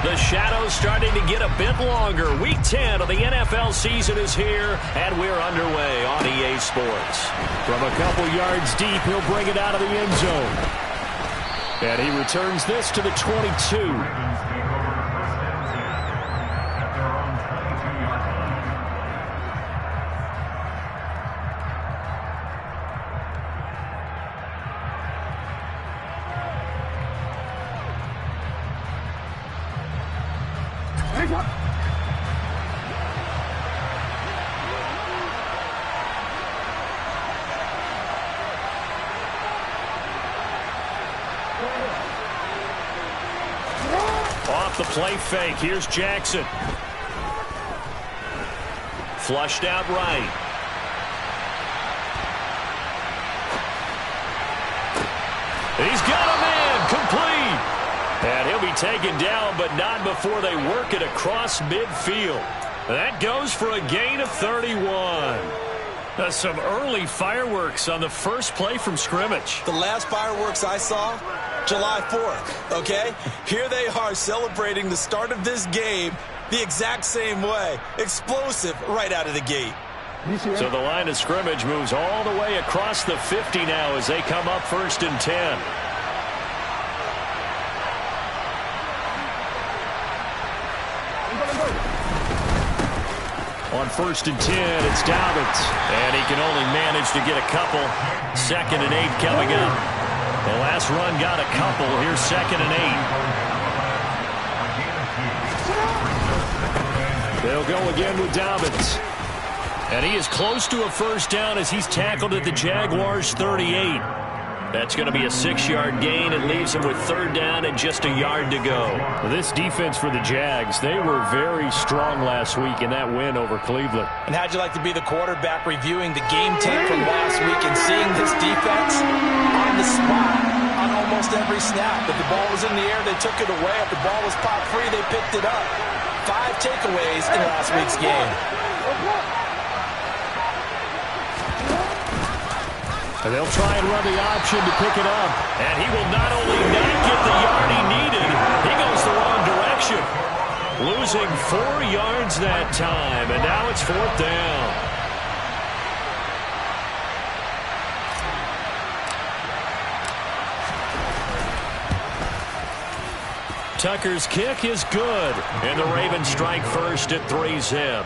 The shadow's starting to get a bit longer. Week 10 of the NFL season is here, and we're underway on EA Sports. From a couple yards deep, he'll bring it out of the end zone. And he returns this to the 22. Off the play fake. Here's Jackson. Flushed out right. He's got a man. Complete. And he'll be taken down, but not before they work it across midfield. That goes for a gain of 31. Some early fireworks on the first play from scrimmage. The last fireworks I saw, July 4th, okay? Here they are celebrating the start of this game the exact same way. Explosive right out of the gate. So the line of scrimmage moves all the way across the 50 now as they come up 1st and 10. On 1st and 10, it's Dobbins. And he can only manage to get a couple. 2nd and 8 coming up. The last run got a couple. Here's 2nd and 8. They'll go again with Dobbins. And he is close to a first down as he's tackled at the Jaguars' 38. That's going to be a 6-yard gain. It leaves him with 3rd down and just a yard to go. This defense for the Jags, they were very strong last week in that win over Cleveland. And how'd you like to be the quarterback reviewing the game tape from last week and seeing this defense on the spot on almost every snap? If the ball was in the air, they took it away. If the ball was popped free, they picked it up. 5 takeaways in last week's game. And they'll try and run the option to pick it up. And he will not only not get the yard he needed, he goes the wrong direction. Losing 4 yards that time, and now it's 4th down. Tucker's kick is good, and the Ravens strike first at 3-zip.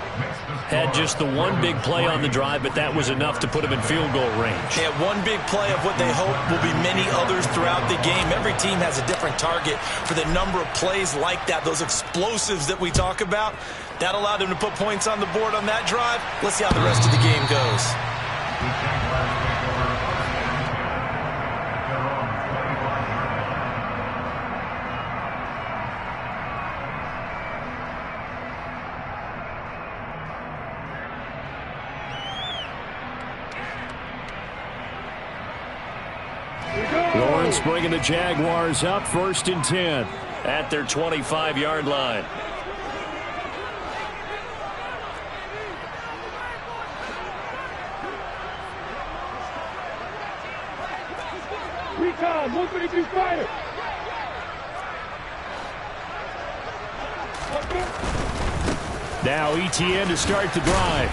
Had just the one big play on the drive, but that was enough to put him in field goal range. Yeah, one big play of what they hope will be many others throughout the game. Every team has a different target for the number of plays like that, those explosives that we talk about. That allowed them to put points on the board on that drive. Let's see how the rest of the game goes. Lawrence bringing the Jaguars up 1st and 10 at their 25-yard line. Recon, 123 Spider. Now ETN to start the drive.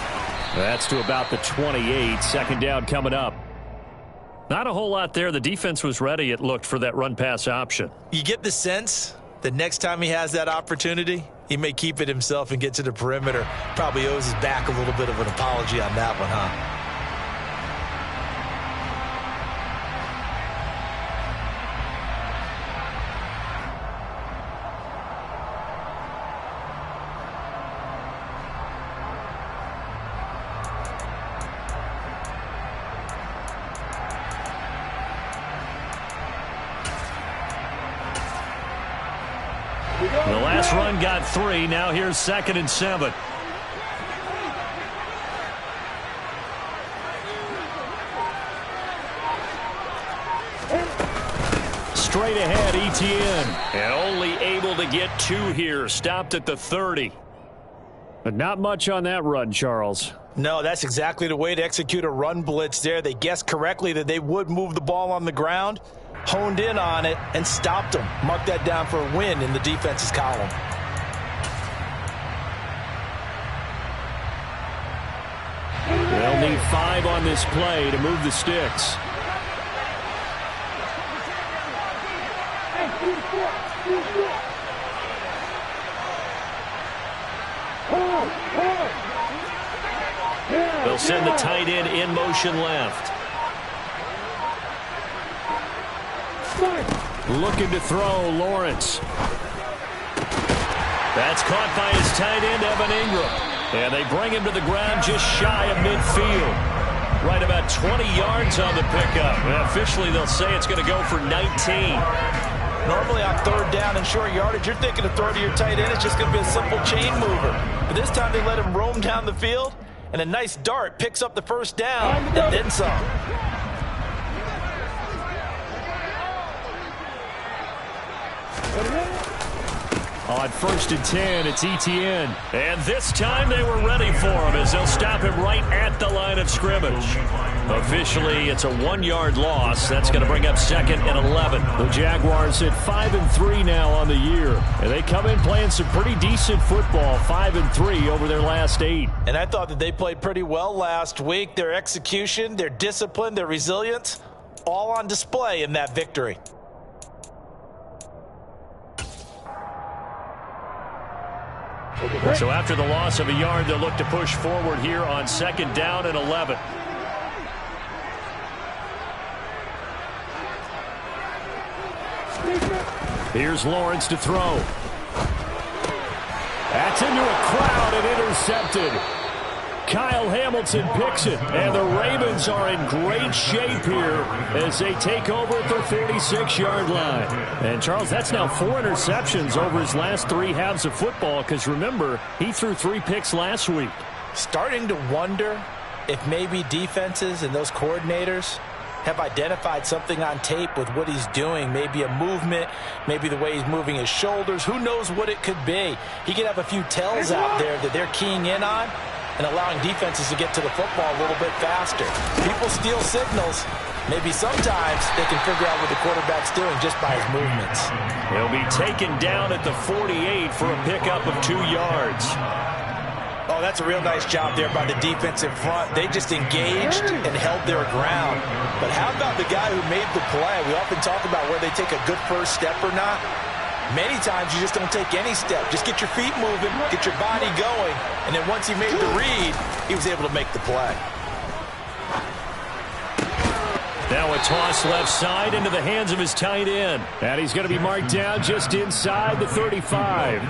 That's to about the 28. 2nd down coming up. Not a whole lot there. The defense was ready, it looked, for that run-pass option. You get the sense that next time he has that opportunity, he may keep it himself and get to the perimeter. Probably owes his back a little bit of an apology on that one, huh? The last run got 3. Now here's 2nd and 7. Straight ahead, ETN. And only able to get 2 here. Stopped at the 30. But not much on that run, Charles. No, that's exactly the way to execute a run blitz there. They guessed correctly that they would move the ball on the ground, honed in on it, and stopped them. Mark that down for a win in the defense's column. need 5 on this play to move the sticks. They'll send the tight end in motion left. Looking to throw, Lawrence. That's caught by his tight end, Evan Ingram. And they bring him to the ground just shy of midfield. Right about 20 yards on the pickup. And officially, they'll say it's going to go for 19. Normally on third down and short yardage, you're thinking to throw to your tight end. It's just going to be a simple chain mover. But this time they let him roam down the field. And a nice dart picks up the first down and then some. On 1st and 10, it's Etienne. And this time they were ready for him as they'll stop him right at the line of scrimmage. Officially, it's a 1-yard loss. That's going to bring up 2nd and 11. The Jaguars at 5-3 now on the year. And they come in playing some pretty decent football, 5-3 over their last 8. And I thought that they played pretty well last week. Their execution, their discipline, their resilience, all on display in that victory. So after the loss of a yard, they'll look to push forward here on 2nd down and 11. Here's Lawrence to throw. That's into a crowd and intercepted. Kyle Hamilton picks it, and the Ravens are in great shape here as they take over at their 46-yard line. And, Charles, that's now 4 interceptions over his last 3 halves of football because, remember, he threw 3 picks last week. Starting to wonder if maybe defenses and those coordinators have identified something on tape with what he's doing. Maybe a movement, maybe the way he's moving his shoulders. Who knows what it could be? He could have a few tells out there that they're keying in on and allowing defenses to get to the football a little bit faster. People steal signals. Maybe sometimes they can figure out what the quarterback's doing just by his movements. He'll be taken down at the 48 for a pickup of 2 yards. Oh, that's a real nice job there by the defensive front. They just engaged and held their ground. But how about the guy who made the play? We often talk about where they take a good first step or not. Many times you just don't take any step. Just get your feet moving, get your body going, and then once he made the read, he was able to make the play. Now a toss left side into the hands of his tight end. And he's going to be marked down just inside the 35.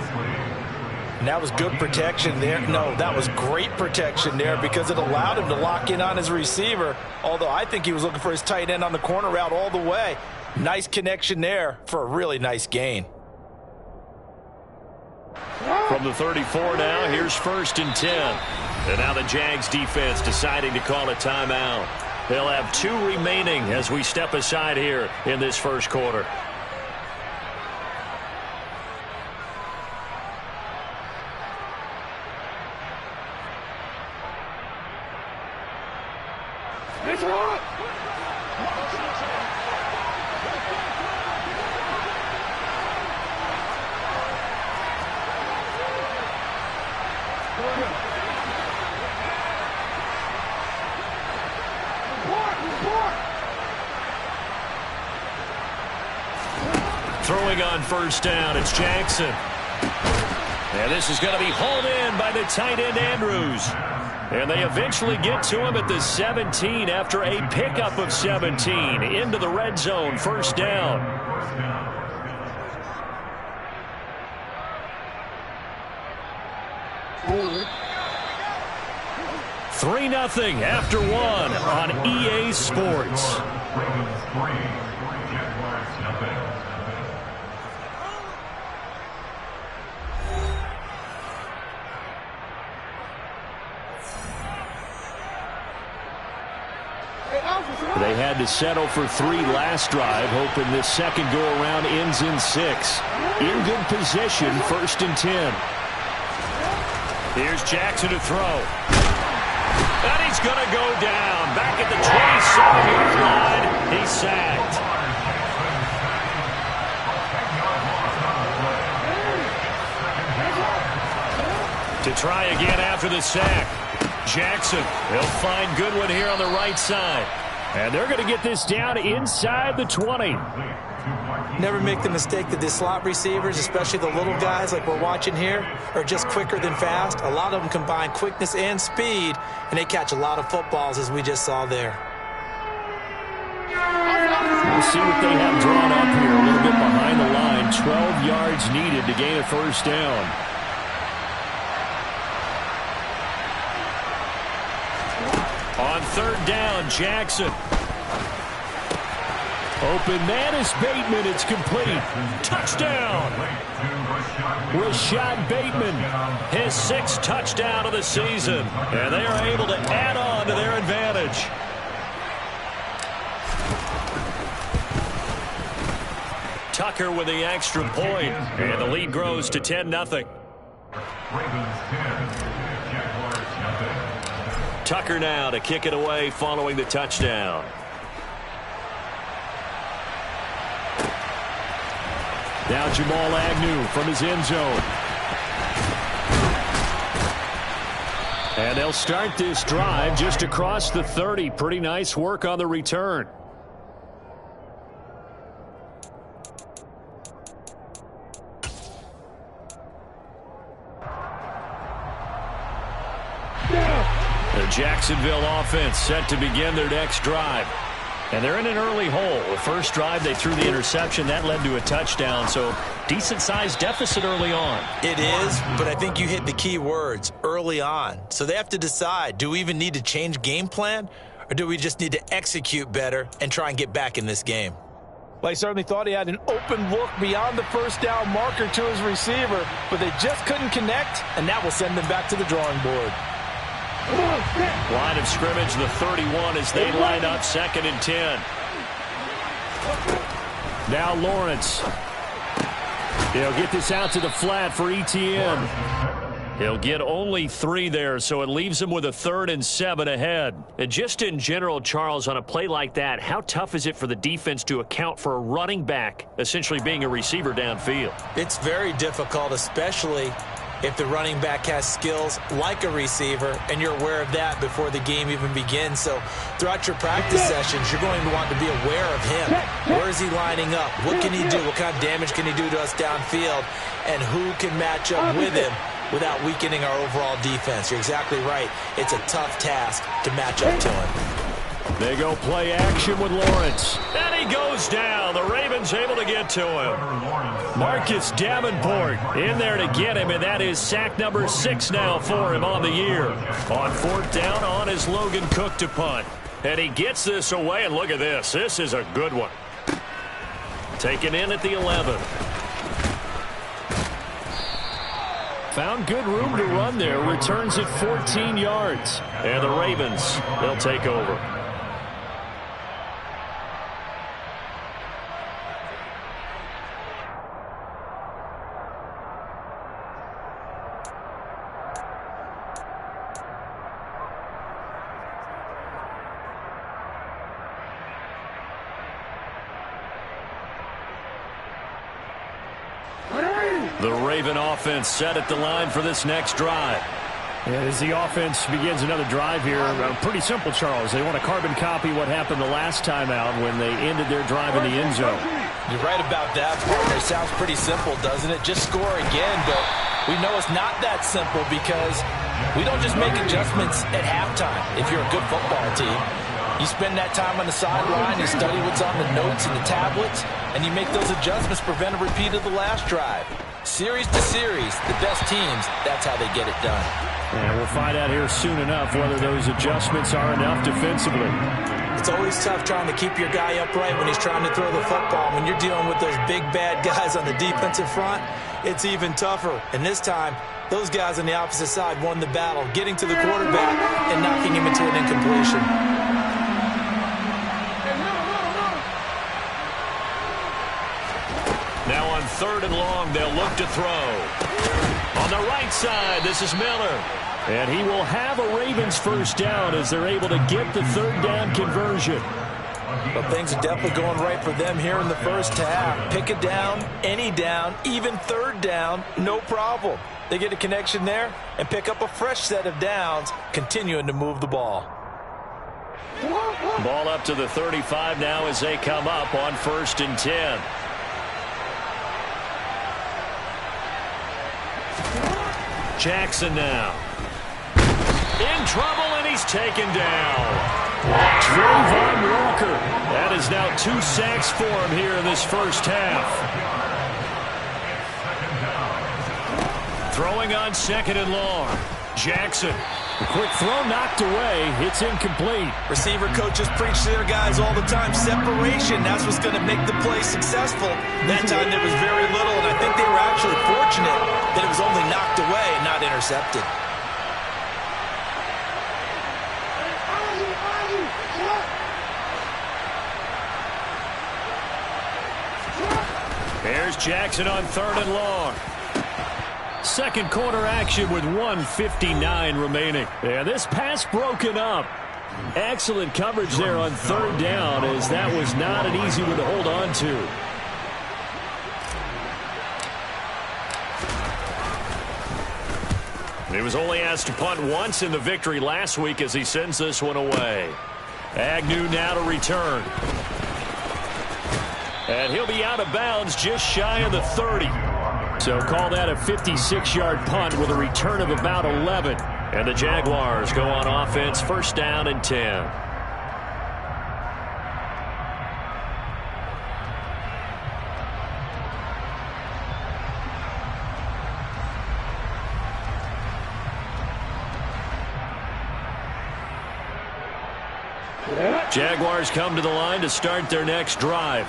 And that was good protection there. No, that was great protection there because it allowed him to lock in on his receiver, although I think he was looking for his tight end on the corner route all the way. Nice connection there for a really nice gain. From the 34 now, here's 1st and 10. And now the Jags defense deciding to call a timeout. They'll have 2 remaining as we step aside here in this first quarter. Throwing on 1st down, it's Jackson. And this is going to be hauled in by the tight end Andrews. And they eventually get to him at the 17 after a pickup of 17 into the red zone, 1st down. 3-0 after 1 on EA Sports. They had to settle for 3 last drive, hoping this second go-around ends in 6. In good position, 1st and 10. Here's Jackson to throw. And he's going to go down. Back at the 27-yard line, he's sacked. To try again after the sack. Jackson, he'll find Goodwin here on the right side. And they're going to get this down inside the 20. Never make the mistake that the slot receivers, especially the little guys like we're watching here, are just quicker than fast. A lot of them combine quickness and speed, and they catch a lot of footballs, as we just saw there. We'll see what they have drawn up here. A little bit behind the line. 12 yards needed to gain a first down. On third down, Jackson. Open man is Bateman. It's complete. Touchdown. Rashad Bateman. His 6th touchdown of the season. And they are able to add on to their advantage. Tucker with the extra point. And the lead grows to 10-0. Tucker now to kick it away following the touchdown. Now Jamal Agnew from his end zone. And they'll start this drive just across the 30. Pretty nice work on the return. The Jacksonville offense set to begin their next drive. And they're in an early hole. The first drive, they threw the interception. That led to a touchdown, so decent-sized deficit early on. It is, but I think you hit the key words, early on. So they have to decide, do we even need to change game plan, or do we just need to execute better and try and get back in this game? Well, he certainly thought he had an open look beyond the first down marker to his receiver, but they just couldn't connect, and that will send them back to the drawing board. Line of scrimmage, the 31 as they line up 2nd and 10. Now Lawrence. He'll get this out to the flat for ETN. He'll get only 3 there, so it leaves him with a 3rd and 7 ahead. And just in general, Charles, on a play like that, how tough is it for the defense to account for a running back essentially being a receiver downfield? It's very difficult, especially if the running back has skills like a receiver, and you're aware of that before the game even begins. So throughout your practice sessions, you're going to want to be aware of him. Where is he lining up? What can he do? What kind of damage can he do to us downfield? And who can match up with him without weakening our overall defense? You're exactly right. It's a tough task to match up to him. They go play action with Lawrence. And he goes down. The Ravens able to get to him. Marcus Davenport in there to get him, and that is sack number 6 now for him on the year. On 4th down, on is Logan Cook to punt. And he gets this away, and look at this. This is a good one. Taken in at the 11. Found good room to run there. Returns at 14 yards. And the Ravens, they'll take over. The Raven offense set at the line for this next drive. And as the offense begins another drive here, pretty simple, Charles. They want to carbon copy what happened the last time out when they ended their drive in the end zone. You're right about that, partner. It sounds pretty simple, doesn't it? Just score again, but we know it's not that simple because we don't just make adjustments at halftime if you're a good football team. You spend that time on the sideline, you study what's on the notes and the tablets, and you make those adjustments to prevent a repeat of the last drive. Series to series, the best teams, that's how they get it done. And we'll find out here soon enough whether those adjustments are enough defensively. It's always tough trying to keep your guy upright when he's trying to throw the football. When you're dealing with those big, bad guys on the defensive front, it's even tougher. And this time, those guys on the opposite side won the battle, getting to the quarterback and knocking him into an incompletion. Now on 3rd and long, they'll look to throw. On the right side, this is Miller. And he will have a Ravens first down as they're able to get the 3rd down conversion. Well, things are definitely going right for them here in the first half. Pick a down, any down, even third down, no problem. They get a connection there and pick up a fresh set of downs, continuing to move the ball. Ball up to the 35 now as they come up on 1st and 10. Jackson now. In trouble, and he's taken down. Trayvon Walker. That is now 2 sacks for him here in this first half. Throwing on 2nd and long. Jackson. The quick throw knocked away. It's incomplete. Receiver coaches preach to their guys all the time. Separation, that's what's going to make the play successful. That time there was very little, and I think they were actually fortunate that it was only knocked away and not intercepted. There's Jackson on 3rd and long. Second quarter action with 1:59 remaining. Yeah, this pass broken up. Excellent coverage there on 3rd down, as that was not an easy one to hold on to. He was only asked to punt once in the victory last week as he sends this one away. Agnew now to return. And he'll be out of bounds just shy of the 30. So call that a 56-yard punt with a return of about 11. And the Jaguars go on offense, 1st down and 10. Jaguars come to the line to start their next drive.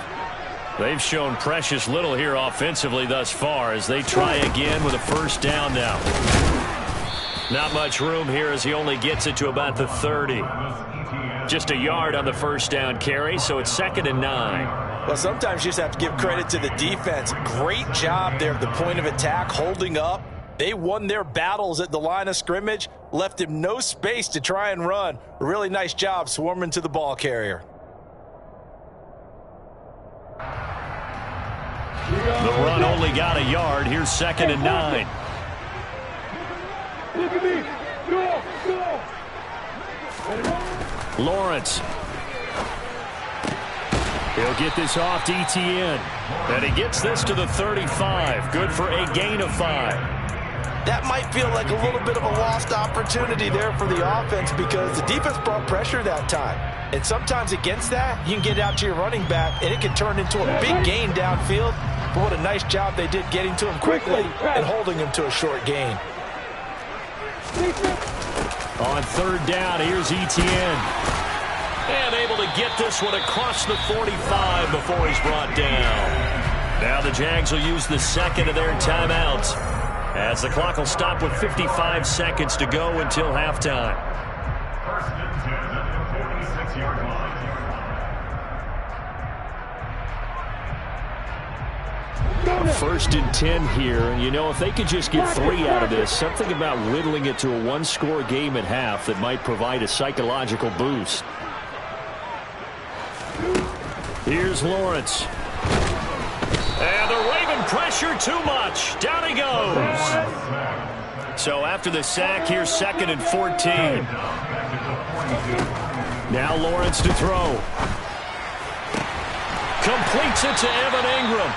They've shown precious little here offensively thus far as they try again with a 1st down now. Not much room here as he only gets it to about the 30. Just a yard on the 1st down carry, so it's 2nd and 9. Well, sometimes you just have to give credit to the defense. Great job there at the point of attack, holding up. They won their battles at the line of scrimmage, left him no space to try and run. A really nice job swarming to the ball carrier. The run only got a yard. Here's 2nd and 9. Look at me. Go. Lawrence. He'll get this off to Etienne. And he gets this to the 35. Good for a gain of 5. That might feel like a little bit of a lost opportunity there for the offense because the defense brought pressure that time. And sometimes against that, you can get out to your running back, and it can turn into a big gain downfield. But what a nice job they did getting to him quickly and holding him to a short gain. On 3rd down, here's Etienne. And able to get this one across the 45 before he's brought down. Now the Jags will use the 2nd of their timeouts, as the clock will stop with 55 seconds to go until halftime. 1st and 10 at the 46-yard line. 1st and 10 here, and you know, if they could just get 3 out of this, something about whittling it to a 1-score game at half that might provide a psychological boost. Here's Lawrence. And the Raven pressure too much. Down he goes. So after the sack, here's 2nd and 14. Now Lawrence to throw. Completes it to Evan Ingram.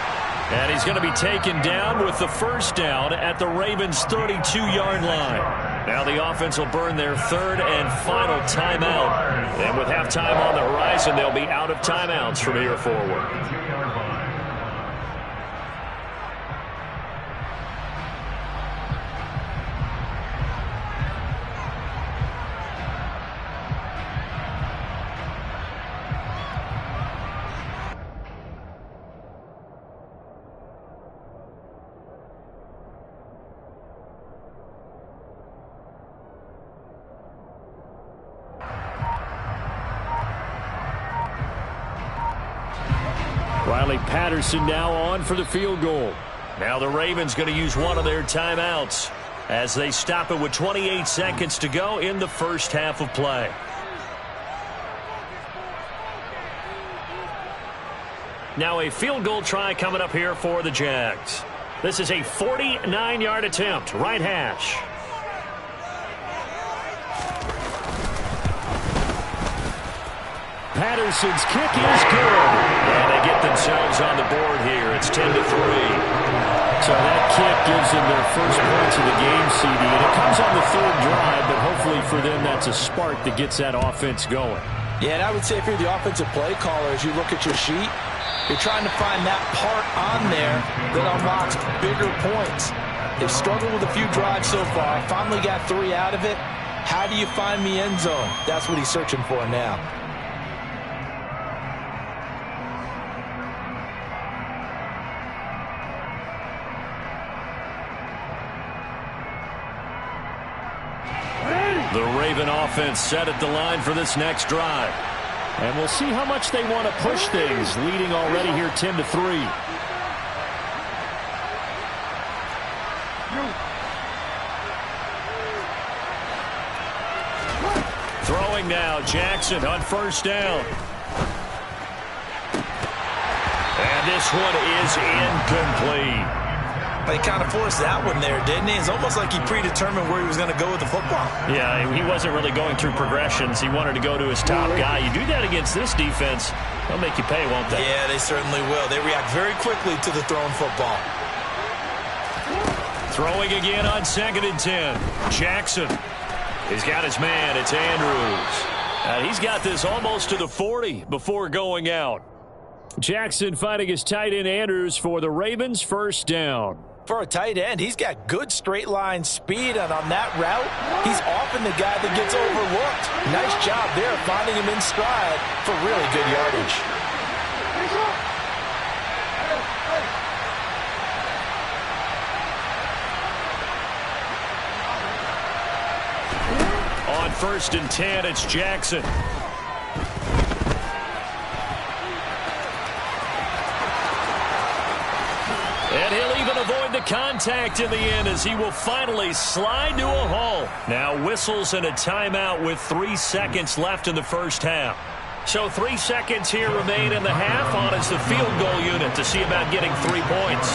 And he's going to be taken down with the 1st down at the Ravens' 32-yard line. Now the offense will burn their 3rd and final timeout. And with halftime on the horizon, they'll be out of timeouts from here forward. Riley Patterson now on for the field goal. Now the Ravens going to use one of their timeouts as they stop it with 28 seconds to go in the first half of play. Now a field goal try coming up here for the Jags. This is a 49-yard attempt, right hash. Patterson's kick is good. And they get themselves on the board here. It's 10-3. So that kick gives them their first points of the game, CD. And it comes on the third drive, but hopefully for them that's a spark that gets that offense going. Yeah, and I would say if you're the offensive play caller, as you look at your sheet, you're trying to find that part on there that unlocks bigger points. They've struggled with a few drives so far. Finally got 3 out of it. How do you find the end zone? That's what he's searching for now. The Raven offense set at the line for this next drive. And we'll see how much they want to push things, leading already here 10-3. Throwing now, Jackson on first down. And this one is incomplete. He kind of forced that one there, didn't he? It's almost like he predetermined where he was going to go with the football. Yeah, he wasn't really going through progressions. He wanted to go to his top guy. You do that against this defense, they'll make you pay, won't they? Yeah, they certainly will. They react very quickly to the thrown football. Throwing again on 2nd and 10. Jackson. He's got his man. It's Andrews. And he's got this almost to the 40 before going out. Jackson finding his tight end Andrews for the Ravens' first down. For a tight end, he's got good straight line speed, and on that route, he's often the guy that gets overlooked. Nice job there finding him in stride for really good yardage. On 1st and 10, it's Jackson. And he'll even avoid the contact in the end as he will finally slide to a halt. Now whistles and a timeout with 3 seconds left in the first half. So 3 seconds here remain in the half on as the field goal unit to see about getting 3 points.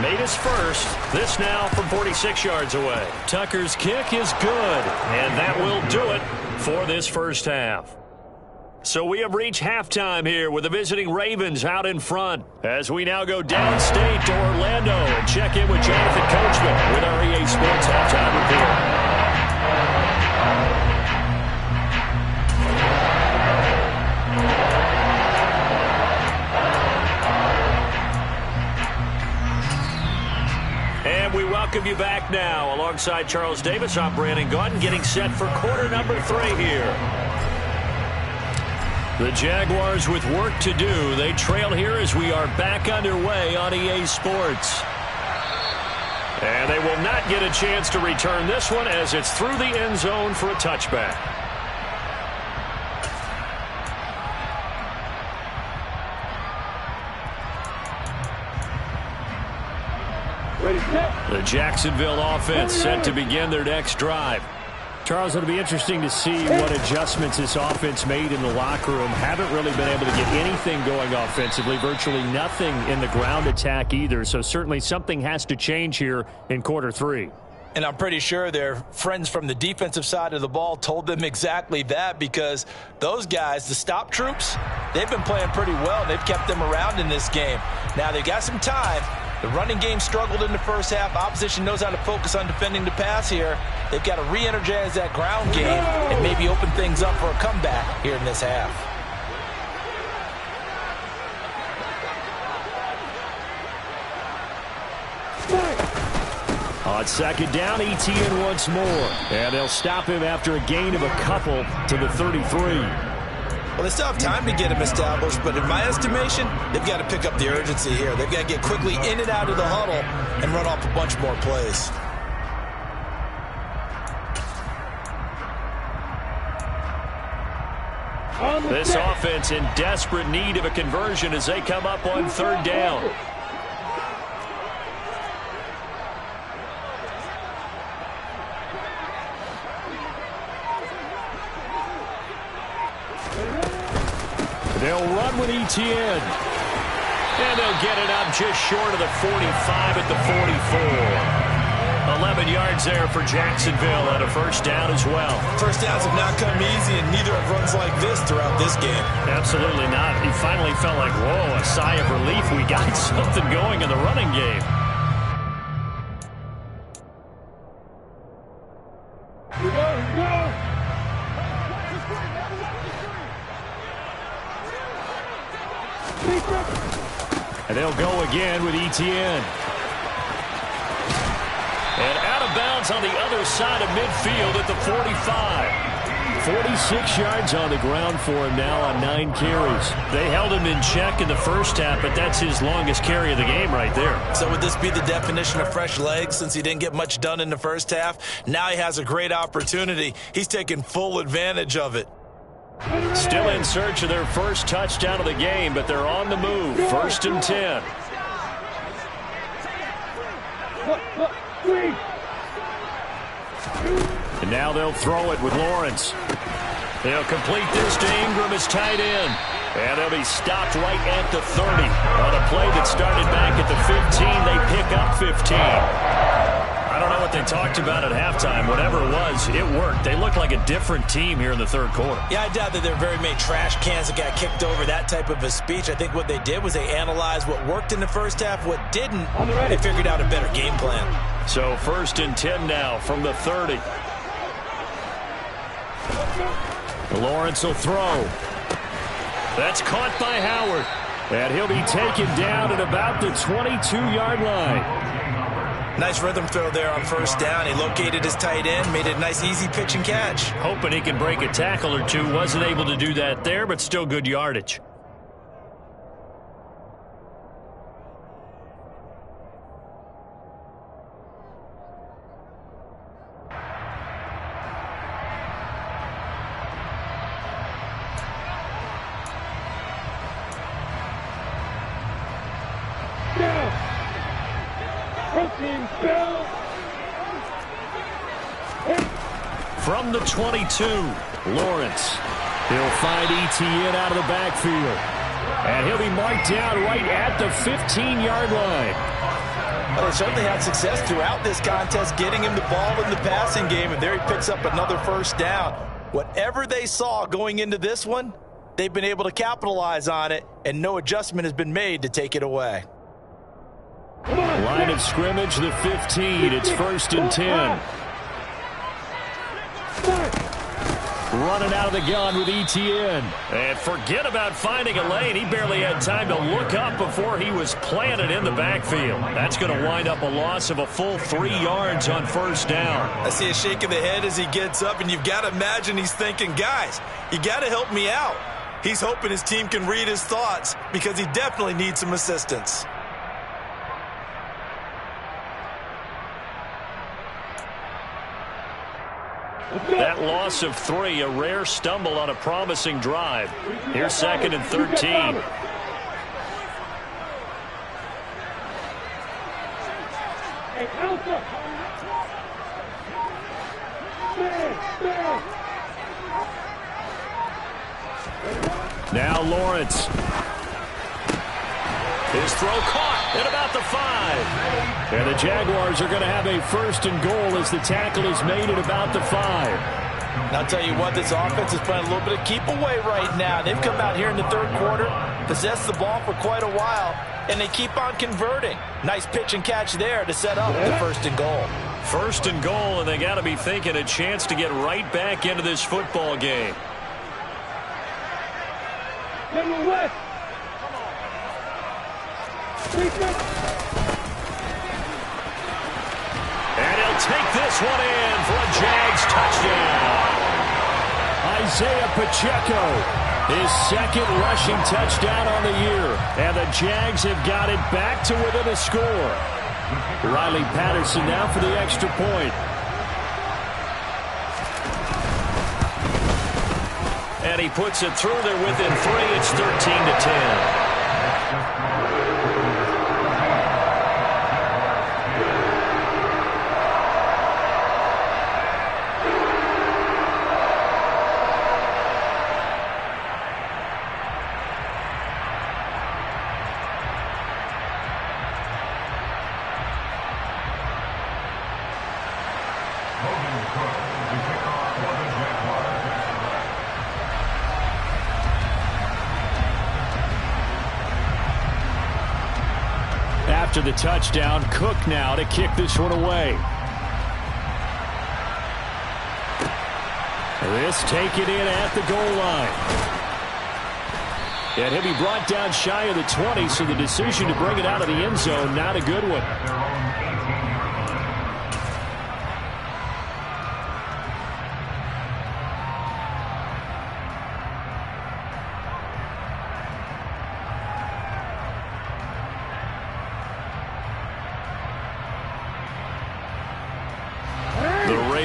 Made his first. This now from 46 yards away. Tucker's kick is good. And that will do it for this first half. So we have reached halftime here with the visiting Ravens out in front. As we now go downstate to Orlando and check in with Jonathan Coachman with our EA Sports Halftime Report. And we welcome you back now. Alongside Charles Davis, I'm Brandon Gaudin, getting set for quarter number 3 here. The Jaguars with work to do. They trail here as we are back underway on EA Sports. And they will not get a chance to return this one as it's through the end zone for a touchback. The Jacksonville offense set to begin their next drive. Charles, it'll be interesting to see what adjustments this offense made in the locker room. Haven't really been able to get anything going offensively, virtually nothing in the ground attack either. So certainly something has to change here in quarter 3. And I'm pretty sure their friends from the defensive side of the ball told them exactly that, because those guys, the stop troops, they've been playing pretty well. They've kept them around in this game. Now they've got some time. The running game struggled in the first half. Opposition knows how to focus on defending the pass here. They've got to re-energize that ground game and maybe open things up for a comeback here in this half. On 2nd down, ETN once more. And they'll stop him after a gain of a couple to the 33. Well, they still have time to get him established, but in my estimation, they've got to pick up the urgency here. They've got to get quickly in and out of the huddle and run off a bunch more plays. This offense in desperate need of a conversion as they come up on 3rd down. They'll run with ETN. And they'll get it up just short of the 45 at the 44. 11 yards there for Jacksonville and a first down as well. First downs have not come easy, and neither have runs like this throughout this game. Absolutely not. He finally felt like, whoa, a sigh of relief. We got something going in the running game. And they'll go again with Etienne. And out of bounds on the other side of midfield at the 45. 46 yards on the ground for him now on 9 carries. They held him in check in the first half, but that's his longest carry of the game right there. So would this be the definition of fresh legs since he didn't get much done in the first half? Now he has a great opportunity. He's taking full advantage of it. Still in search of their first touchdown of the game, but they're on the move. 1st and 10. And now they'll throw it with Lawrence. They'll complete this to Ingram as tight end. And they'll be stopped right at the 30. On a play that started back at the 15, they pick up 15. I don't know what they talked about at halftime. Whatever it was, it worked. They look like a different team here in the third quarter. Yeah, I doubt that there are very many trash cans that got kicked over, that type of a speech. I think what they did was they analyzed what worked in the first half, what didn't. They figured out a better game plan. So 1st and 10 now from the 30. Lawrence will throw. That's caught by Howard. And he'll be taken down at about the 22-yard line. Nice rhythm throw there on first down. He located his tight end, made it a nice easy pitch and catch. Hoping he can break a tackle or two. Wasn't able to do that there, but still good yardage. From the 22, Lawrence. He'll find Etienne out of the backfield. And he'll be marked down right at the 15-yard line. Well, they certainly had success throughout this contest getting him the ball in the passing game, and there he picks up another first down. Whatever they saw going into this one, they've been able to capitalize on it, and no adjustment has been made to take it away. Line of scrimmage, the 15. It's 1st and 10. Running out of the gun with Etienne. And forget about finding a lane. He barely had time to look up before he was planted in the backfield. That's going to wind up a loss of a full 3 yards on first down. I see a shake of the head as he gets up, and you've got to imagine he's thinking, guys, you got to help me out. He's hoping his team can read his thoughts because he definitely needs some assistance. That loss of 3, a rare stumble on a promising drive. Here's 2nd and 13. Now Lawrence. His throw caught at about the 5. And the Jaguars are going to have a 1st and goal as the tackle is made at about the 5. And I'll tell you what, this offense is playing a little bit of keep away right now. They've come out here in the third quarter, possessed the ball for quite a while, and they keep on converting. Nice pitch and catch there to set up the 1st and goal. 1st and goal, and they got to be thinking a chance to get right back into this football game. And he'll take this one in for a Jags touchdown. Isaiah Pacheco, his 2nd rushing touchdown on the year. And the Jags have got it back to within a score. Riley Patterson now for the extra point. And he puts it through there within 3. It's 13-10. after the touchdown. Cook now to kick this one away. This taken in at the goal line. And he'll be brought down shy of the 20, so the decision to bring it out of the end zone, not a good one.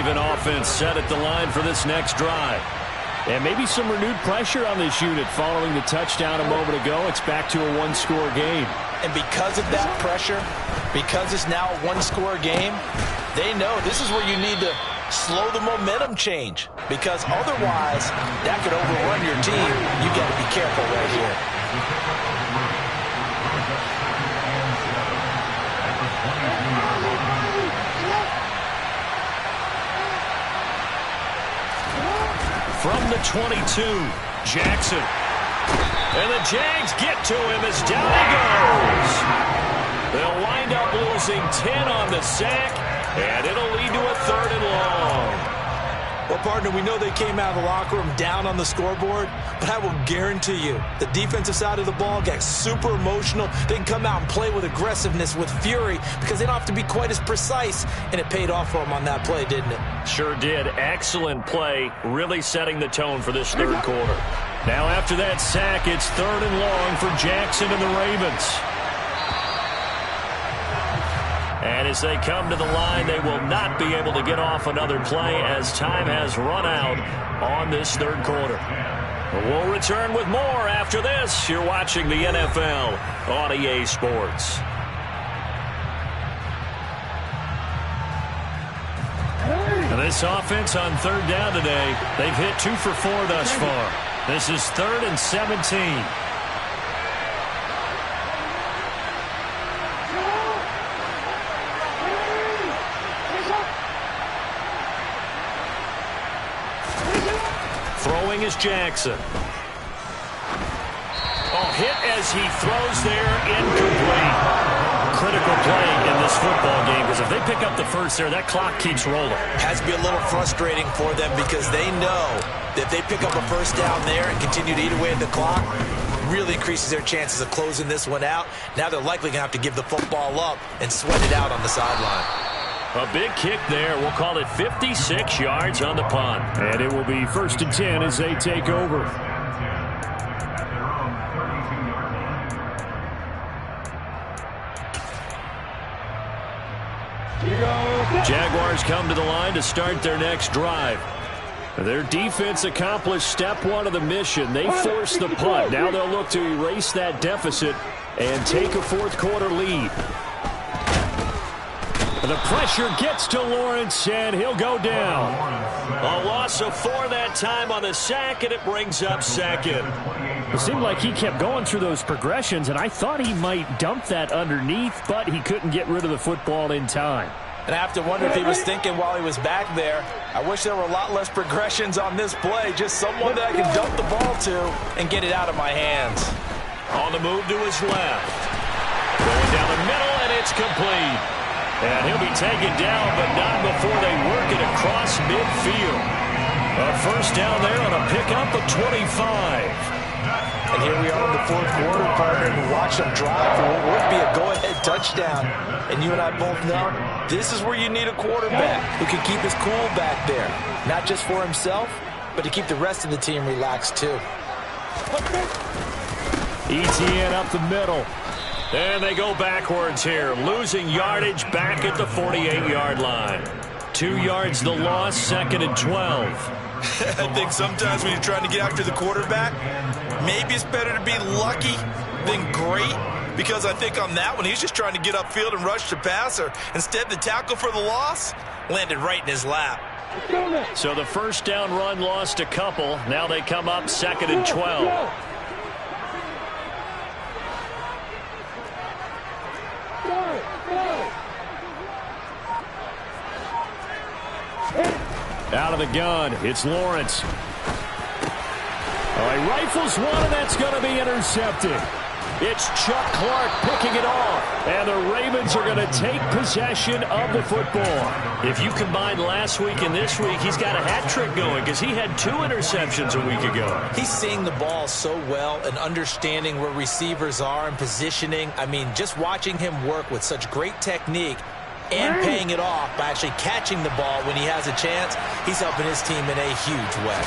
Offense set at the line for this next drive. And maybe some renewed pressure on this unit following the touchdown a moment ago. It's back to a one-score game. And because of that pressure, because it's now a one-score game, they know this is where you need to slow the momentum change. Because otherwise, that could overrun your team. You got to be careful right here. From the 22, Jackson. And the Jags get to him as down he goes. They'll wind up losing 10 on the sack, and it'll lead to a 3rd and long. Well, partner, we know they came out of the locker room down on the scoreboard, but I will guarantee you the defensive side of the ball got super emotional. They can come out and play with aggressiveness, with fury, because they don't have to be quite as precise, and it paid off for them on that play, didn't it? Sure did. Excellent play, really setting the tone for this 3rd quarter. Now after that sack, it's 3rd and long for Jackson and the Ravens. And as they come to the line, they will not be able to get off another play as time has run out on this 3rd quarter. We'll return with more after this. You're watching the NFL on EA Sports. And this offense on 3rd down today, they've hit 2 for 4 thus far. This is 3rd and 17. Throwing is Jackson. Oh, hit as he throws there, incomplete. Critical play in this football game, because if they pick up the first there, that clock keeps rolling. Has to be a little frustrating for them because they know that if they pick up a first down there and continue to eat away at the clock, really increases their chances of closing this one out. Now they're likely going to have to give the football up and sweat it out on the sideline. A big kick there. We'll call it 56 yards on the punt. And it will be 1st and 10 as they take over. Jaguars come to the line to start their next drive. Their defense accomplished step 1 of the mission. They forced the punt. Now they'll look to erase that deficit and take a 4th quarter lead. The pressure gets to Lawrence, and he'll go down. A loss of 4 that time on the sack, and it brings up 2nd. It seemed like he kept going through those progressions, and I thought he might dump that underneath, but he couldn't get rid of the football in time. And I have to wonder if he was thinking while he was back there, I wish there were a lot less progressions on this play, just someone that I can dump the ball to and get it out of my hands. On the move to his left. Going down the middle, and it's complete. And he'll be taken down, but not before they work it across midfield. A first down there on a pickup of 25. And here we are in the 4th quarter, partner, and watch them drive for what would be a go-ahead touchdown. And you and I both know this is where you need a quarterback who can keep his cool back there. Not just for himself, but to keep the rest of the team relaxed too. ETN up the middle. And they go backwards here, losing yardage back at the 48-yard line. 2 yards the loss, 2nd and 12. I think sometimes when you're trying to get after the quarterback, maybe it's better to be lucky than great, because I think on that one, he's just trying to get upfield and rush the passer. Instead, the tackle for the loss landed right in his lap. So the first down run lost a couple. Now they come up 2nd and 12. Out of the gun, it's Lawrence. Oh, he rifles one, and that's going to be intercepted. It's Chuck Clark picking it off. And the Ravens are going to take possession of the football. If you combine last week and this week, he's got a hat trick going because he had 2 interceptions a week ago. He's seeing the ball so well and understanding where receivers are and positioning. I mean, just watching him work with such great technique and paying it off by actually catching the ball when he has a chance, he's helping his team in a huge way.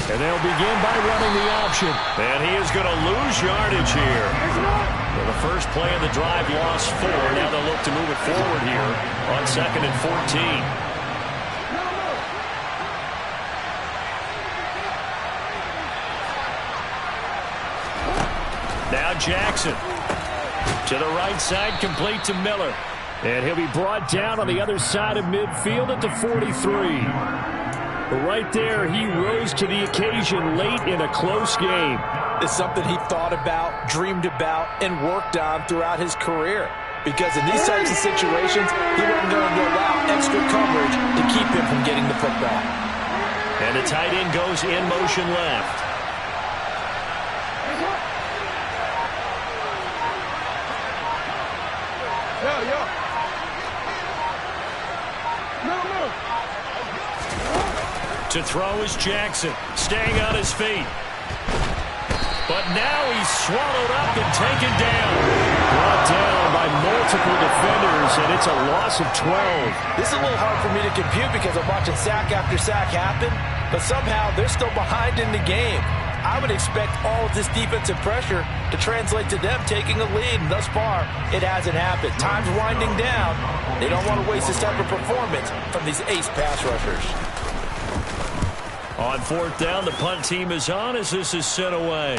And they'll begin by running the option. And he is going to lose yardage here. Well, the first play of the drive lost 4. Now they'll look to move it forward here on 2nd and 14. Now Jackson. To the right side, complete to Miller. And he'll be brought down on the other side of midfield at the 43. But right there, he rose to the occasion late in a close game. It's something he thought about, dreamed about, and worked on throughout his career. Because in these types of situations, he wasn't going to allow extra coverage to keep him from getting the football. And the tight end goes in motion left. To throw is Jackson, staying on his feet. But now he's swallowed up and taken down. Brought down by multiple defenders, and it's a loss of 12. This is a little hard for me to compute because I'm watching sack after sack happen, but somehow they're still behind in the game. I would expect all of this defensive pressure to translate to them taking a lead, and thus far, it hasn't happened. Time's winding down. They don't want to waste this type of performance from these ace pass rushers. On 4th down, the punt team is on as this is sent away.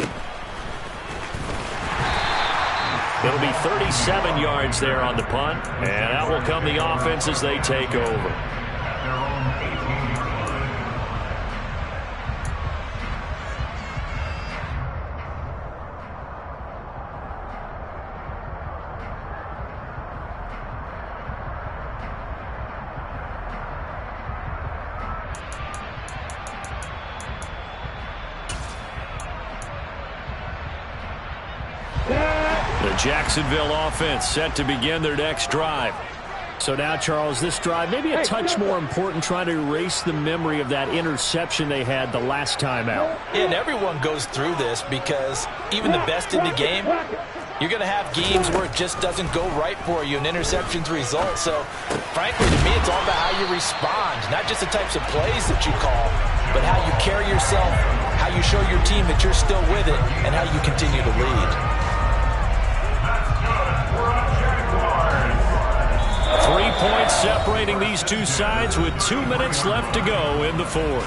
It'll be 37 yards there on the punt, and out will come the offense as they take over. The Jacksonville offense set to begin their next drive. So now, Charles, this drive maybe a touch more important, trying to erase the memory of that interception they had the last time out. Yeah, and everyone goes through this because even the best in the game, you're going to have games where it just doesn't go right for you and interceptions result. So, frankly, to me, it's all about how you respond, not just the types of plays that you call, but how you carry yourself, how you show your team that you're still with it, and how you continue to lead. 3 points separating these two sides with 2 minutes left to go in the 4th.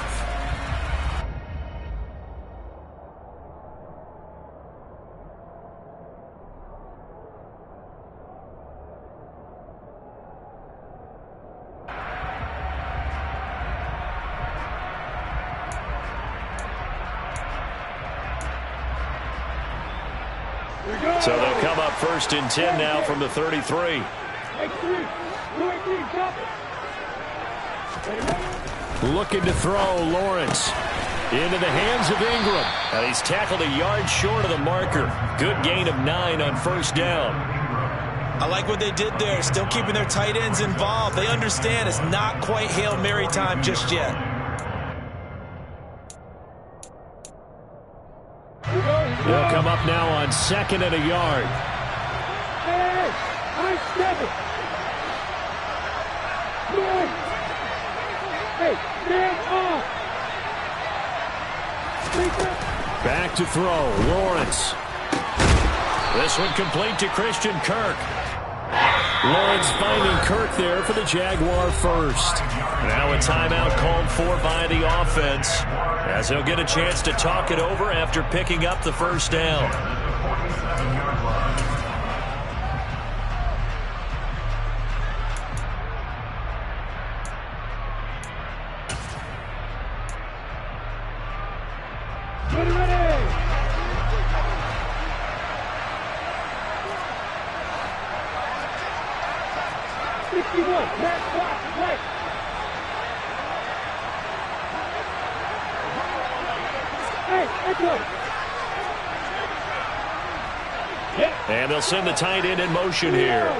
So they'll come up 1st and 10 now from the 33. Looking to throw, Lawrence. Into the hands of Ingram. And he's tackled a yard short of the marker. Good gain of 9 on 1st down. I like what they did there, still keeping their tight ends involved. They understand it's not quite Hail Mary time just yet. They'll come up now on 2nd and a yard. Back to throw, Lawrence. This one complete to Christian Kirk. Lawrence finding Kirk there for the Jaguar first. Now a timeout called for by the offense, as he'll get a chance to talk it over after picking up the 1st down. And they'll send the tight end in motion here.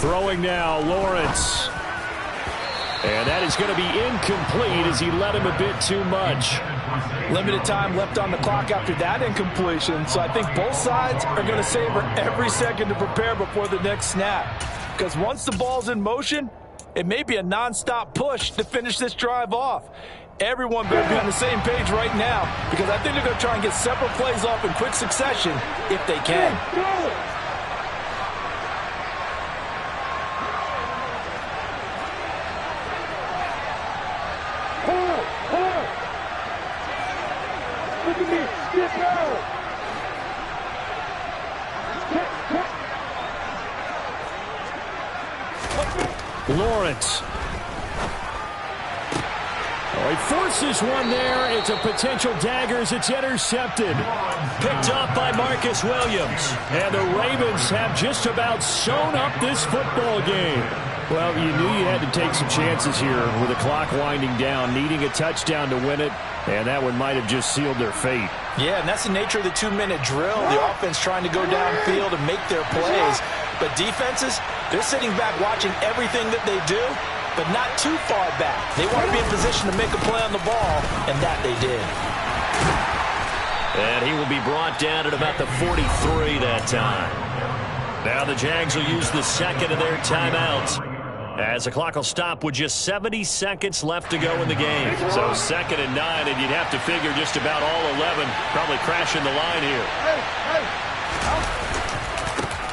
Throwing now, Lawrence. And that is going to be incomplete as he led him a bit too much. Limited time left on the clock after that incompletion, so I think both sides are going to savor every second to prepare before the next snap. Because once the ball's in motion, it may be a nonstop push to finish this drive off. Everyone better be on the same page right now, because I think they're going to try and get several plays off in quick succession if they can. Lawrence. Oh, he forces one there. It's a potential dagger as it's intercepted. Picked up by Marcus Williams. And the Ravens have just about sewn up this football game. Well, you knew you had to take some chances here with the clock winding down, needing a touchdown to win it, and that one might have just sealed their fate. Yeah, and that's the nature of the 2-minute drill. The offense trying to go downfield and make their plays. But defenses, they're sitting back watching everything that they do, but not too far back. They want to be in position to make a play on the ball, and that they did. And he will be brought down at about the 43 that time. Now the Jags will use the second of their timeouts, as the clock will stop with just 70 seconds left to go in the game. So 2nd and 9, and you'd have to figure just about all 11 probably crashing the line here.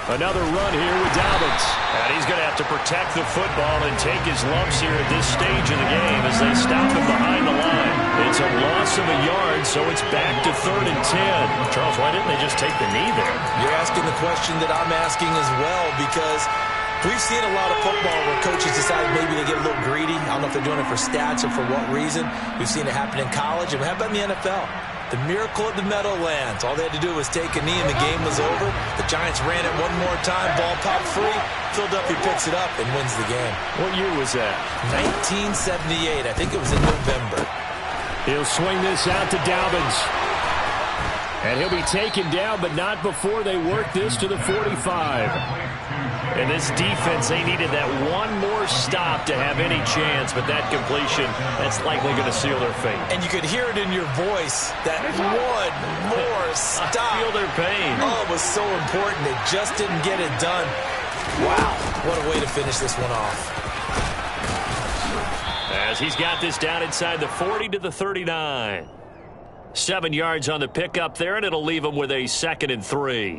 Another run here with Dobbins. And he's going to have to protect the football and take his lumps here at this stage of the game as they stop him behind the line. It's a loss of a yard, so it's back to 3rd and 10. Charles, why didn't they just take the knee there? You're asking the question that I'm asking as well, because we've seen a lot of football where coaches decide maybe they get a little greedy. I don't know if they're doing it for stats or for what reason. We've seen it happen in college, and it happened in the NFL. The miracle of the Meadowlands. All they had to do was take a knee and the game was over. The Giants ran it one more time. Ball popped free. Philadelphia picks it up and wins the game. What year was that? 1978. I think it was in November. He'll swing this out to Dobbins. And he'll be taken down, but not before they work this to the 45. And this defense, they needed that one more stop to have any chance, but that completion, that's likely going to seal their fate. And you could hear it in your voice, that one more stop. I feel their pain. Oh, it was so important. They just didn't get it done. Wow, what a way to finish this one off. As he's got this down inside the 40 to the 39. 7 yards on the pickup there, and it'll leave him with a 2nd and 3.